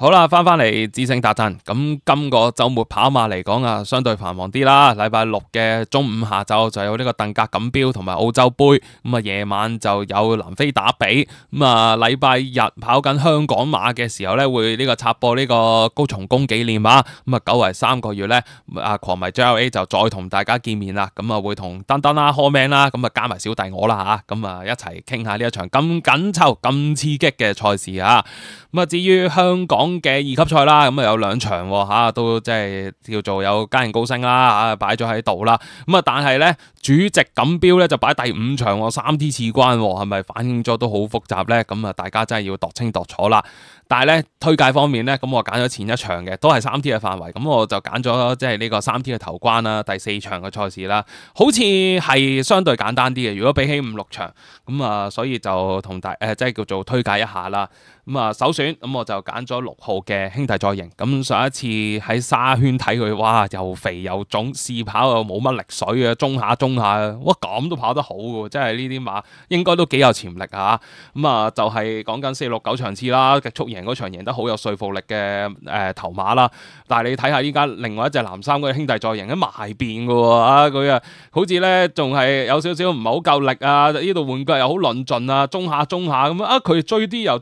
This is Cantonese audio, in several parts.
好啦，翻嚟智勝達陣。咁今個週末跑馬嚟講啊，相對繁忙啲啦。禮拜六嘅中午下晝就有呢個鄧格錦標同埋澳洲杯。咁啊，夜晚就有南非打比。咁啊，禮拜日跑緊香港馬嘅時候咧，會呢個插播呢個高松宮紀念啊。咁啊，久違3個月咧，啊狂迷 JLA 就再同大家見面啦。咁啊，會同登登啦、Callman 啦，咁啊加埋小弟我啦嚇。咁啊，一齊傾下呢一場咁緊湊、咁刺激嘅賽事啊。咁啊，至於香港嘅2級賽啦，咁啊有2場喎，都即係叫做有家人高升啦嚇，擺咗喺度啦。咁啊，但係咧主席錦標咧就擺第5場喎，3T 次關喎，係咪反映咗都好複雜咧？咁啊，大家真係要度清度楚啦。但係咧推介方面咧，咁我揀咗前一場嘅，都係3T 嘅範圍，咁我就揀咗即係呢個3T 嘅頭關啦，第4場嘅賽事啦，好似係相對簡單啲嘅。如果比起5、6場，咁啊，所以就同即係叫做推介一下啦。咁啊，首選咁我就揀咗6號嘅兄弟再贏。咁上一次喺沙圈睇佢，哇，又肥又腫，試跑又冇乜力水嘅，中下，哇咁都跑得好嘅，真係呢啲馬應該都幾有潛力嚇。咁啊，就係講緊4、6、9場次啦，極速贏嗰場贏得好有說服力嘅頭馬啦。但係你睇下依家另外一隻藍衫嗰個兄弟再贏喺埋邊嘅喎，佢啊好似咧仲係有少少唔係好夠力啊，呢度換腳又好論盡啊，中下咁啊，佢追啲又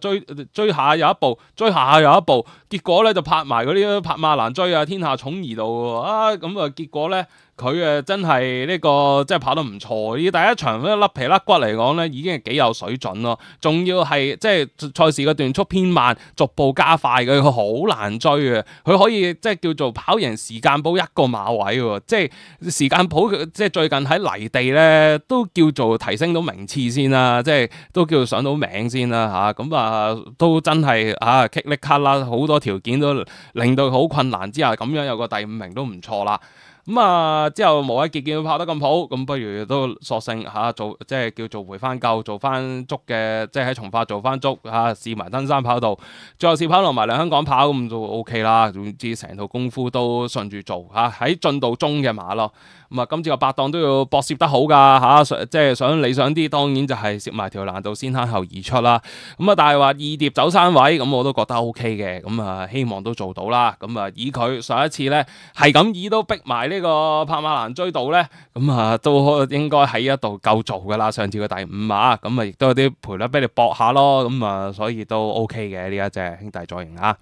追下有一步，追下有一步，結果咧就拍埋嗰啲拍馬難追啊，天下寵兒度喎，咁啊結果咧佢真係呢個即係跑得唔錯。以第一場咧甩皮甩骨嚟講咧，已經係幾有水準咯。仲要係即係賽事嘅段速偏慢，逐步加快嘅，佢好難追嘅。佢可以即係叫做跑贏時間寶1個馬位喎，即係時間寶即係最近喺泥地咧都叫做提升到名次先啦，即係都叫做上到名先啦嚇。咁啊都真係棘力卡啦，好多條件都令到好困難之下，咁樣有個第5名都唔錯啦。咁啊，之後無偉傑見佢跑得咁好，咁不如都索性做即係叫做回翻夠，做翻足嘅，即係喺從化做翻足試埋登山跑道，最後試跑落埋嚟香港跑咁就 OK 啦。總之成套功夫都順住做喺進度中嘅馬咯。咁啊，今次個8檔都要搏攝得好㗎即係想理想啲，當然就係攝埋條難度先慳後而出啦。咁啊，但係話2碟走山位，咁我都覺得 OK 嘅。咁啊，希望都做到啦。咁啊，以佢上一次咧係咁以都逼埋呢個拍馬蘭追到咧，咁啊都應該喺一度夠做㗎啦。上次嘅第5馬，咁啊亦都有啲賠率俾你搏下咯。咁啊，所以都 OK 嘅呢一隻兄弟再贏啊。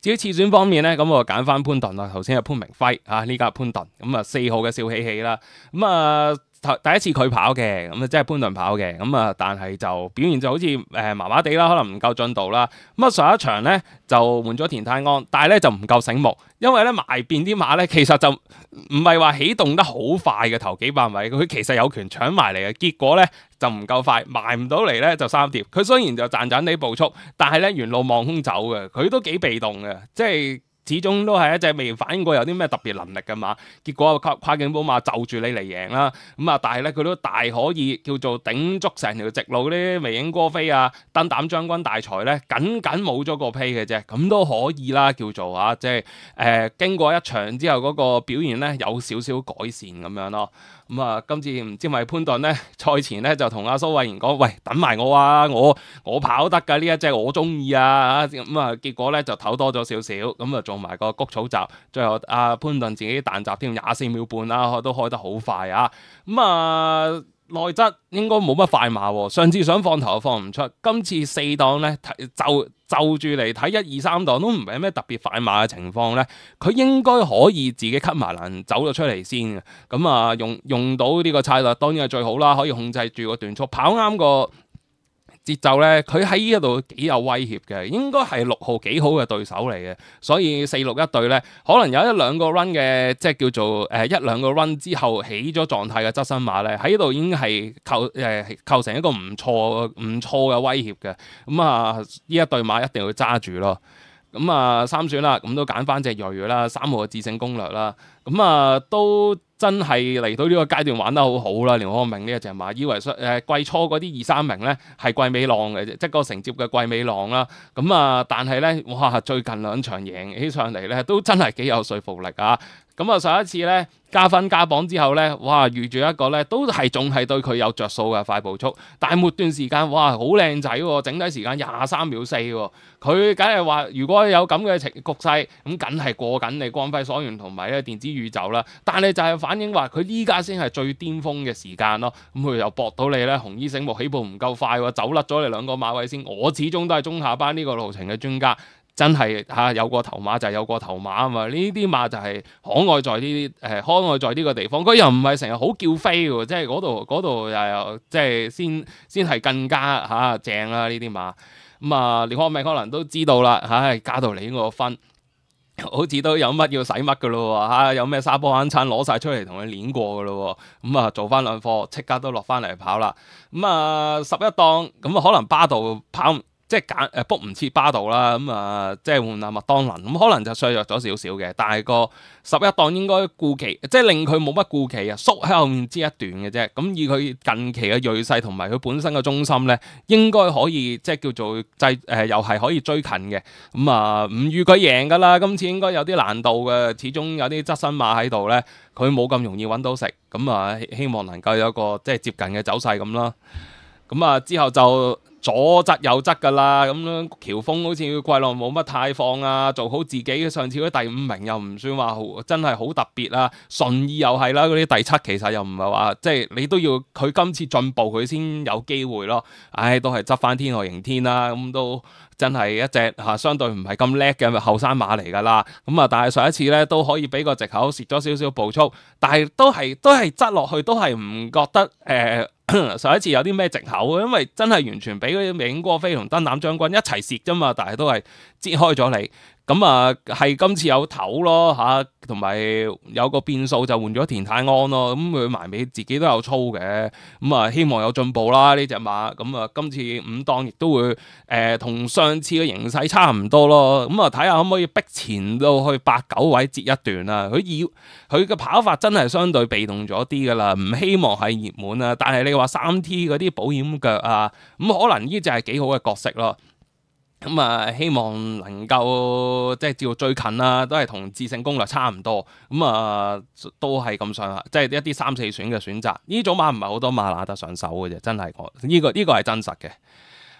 至於次選方面咧，咁我揀翻潘頓啦。頭先係潘明輝呢家潘頓，咁啊4號嘅笑喜喜啦，咁啊第一次佢跑嘅，咁啊即係潘頓跑嘅，咁啊但係就表現就好似麻麻地啦，可能唔夠進度啦。咁啊上一場咧就換咗田泰安，但係咧就唔夠醒目，因為咧埋邊啲馬咧其實就唔係話起動得好快嘅頭幾百米，佢其實有權搶埋嚟嘅，結果咧就唔夠快，埋唔到嚟咧就3碟。佢雖然就賺地步速，但係咧沿路望空走嘅，佢都幾被動嘅，即係。始終都係一隻未反映過有啲咩特別能力嘅馬，結果跨境寶馬就住你嚟贏啦。咁啊，但係咧佢都大可以叫做頂足成條直路啲微影歌飛啊、燈膽將軍大財咧，僅冇咗個批嘅啫，咁都可以啦，叫做即係經過一場之後嗰個表現咧有少少改善咁樣咯。咁啊，今次唔知咪潘頓咧賽前咧就同阿蘇慧賢講：喂，等埋我啊，我跑得㗎呢一隻，我中意啊！咁啊，結果咧就唞多咗少少，咁啊做埋個谷草閘，最後阿潘頓自己彈閘添，24秒半啦，都開得好快啊！咁啊〜內質應該冇乜快馬喎，上次想放頭放唔出，今次4檔咧就住嚟睇1、2、3檔都唔係咩特別快馬嘅情況咧，佢應該可以自己吸埋欄走咗出嚟先嘅。咁啊用到呢個策略當然係最好啦，可以控制住個段速，跑啱個節奏咧，佢喺呢一度幾有威脅嘅，應該係6號幾好嘅對手嚟嘅，所以4-6一對咧，可能有1-2個 run 嘅，即係叫做1-2個 run 之後起咗狀態嘅側身馬咧，喺呢度已經係構成一個唔錯嘅威脅嘅。咁啊，呢一對馬一定要揸住咯。咁啊，3選啦，咁都揀翻隻銳啦，3號嘅智勝攻略啦。咁啊，都真係嚟到呢個階段玩得好好啦，連康明呢一隻馬，以為季初嗰啲2、3名咧係季尾浪嘅啫，即係個承接嘅季尾浪啦。咁但係咧，哇！最近2場贏起上嚟咧，都真係幾有說服力啊！咁上一次咧加分加磅之後咧，哇！遇住一個咧都係仲係對佢有着數嘅快步速，但係末段時間哇好靚仔喎，整體時間23秒4喎，佢梗係話如果有咁嘅局勢，咁梗係過緊你光輝所願同埋咧電子宇宙啦。但係就係反映話佢依家先係最巔峰嘅時間咯，咁佢又搏到你咧，紅衣醒目起步唔夠快喎，走甩咗你2個馬位先。我始終都係中下班呢個路程嘅專家。真係有個頭馬就係有個頭馬啊嘛！呢啲馬就係可愛在呢可愛在呢個地方，佢又唔係成日好叫飛喎，即係嗰度又即係先係更加正啦呢啲馬。咁連康明可能都知道啦，加到你呢個分，好似都有乜要使乜噶咯喎，有咩沙波晚餐攞晒出嚟同佢練過噶咯喎，咁做翻2課，即刻都落翻嚟跑啦。11檔咁可能巴道跑。即係book 唔切巴道啦，即係換麥當倫，咁可能就削弱咗少少嘅，但係個11檔應該顧期，即係令佢冇乜顧期啊，縮喺後面之一段嘅啫。咁以佢近期嘅鋭勢同埋佢本身嘅中心咧，應該可以即係叫做又係可以追近嘅。唔預佢贏㗎啦，今次應該有啲難度嘅，始終有啲側身馬喺度咧，佢冇咁容易揾到食。希望能夠有個即係接近嘅走勢咁啦。之後就左側右側㗎啦，咁樣喬峰好似季浪冇乜太放啊，做好自己。上次嗰第5名又唔算話真係好特別啊，順意又係啦，嗰啲第7其實又唔係話即係你都要佢今次進步佢先有機會咯。都係執翻天外迎天啦，咁都真係一隻相對唔係咁叻嘅後生馬嚟㗎啦。但係上一次咧都可以俾個藉口蝕咗少少步速，但係都係執落去都係唔覺得上一次有啲咩藉口，因為真係完全俾嗰啲明過飛同燈膽將軍一齊蝕啫嘛，但係都係擠開咗你。係今次有頭咯同埋有個變數就換咗田泰安咯，咁佢埋尾自己都有操嘅，希望有進步啦呢隻馬。今次5檔亦都會同上次嘅形勢差唔多咯，睇下可唔可以逼前到去8、9位截一段啊。佢嘅跑法真係相對被動咗啲噶啦，唔希望係熱門啊，但係你話3T 嗰啲保險腳啊，可能呢隻係幾好嘅角色咯。希望能夠即係照最近啦，都係同致勝攻略差唔多。都係咁上下，即係一啲3、4選嘅選擇。呢組馬唔係好多馬拿得上手嘅啫，真係呢個係真實嘅。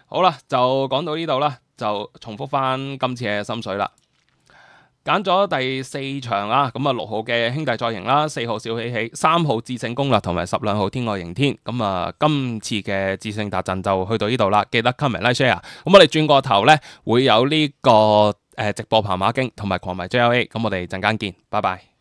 好啦，就講到呢度啦，就重複翻今次嘅心水啦。揀咗第4場啊，咁6號嘅兄弟再贏啦，4號小喜喜，3號致勝攻略同埋12號天外迎天。今次嘅致勝達陣就去到呢度啦，記得 comment like share。咁我哋轉個頭咧，會有呢個直播跑馬經同埋狂迷 JLA。咁我哋陣間見，拜拜。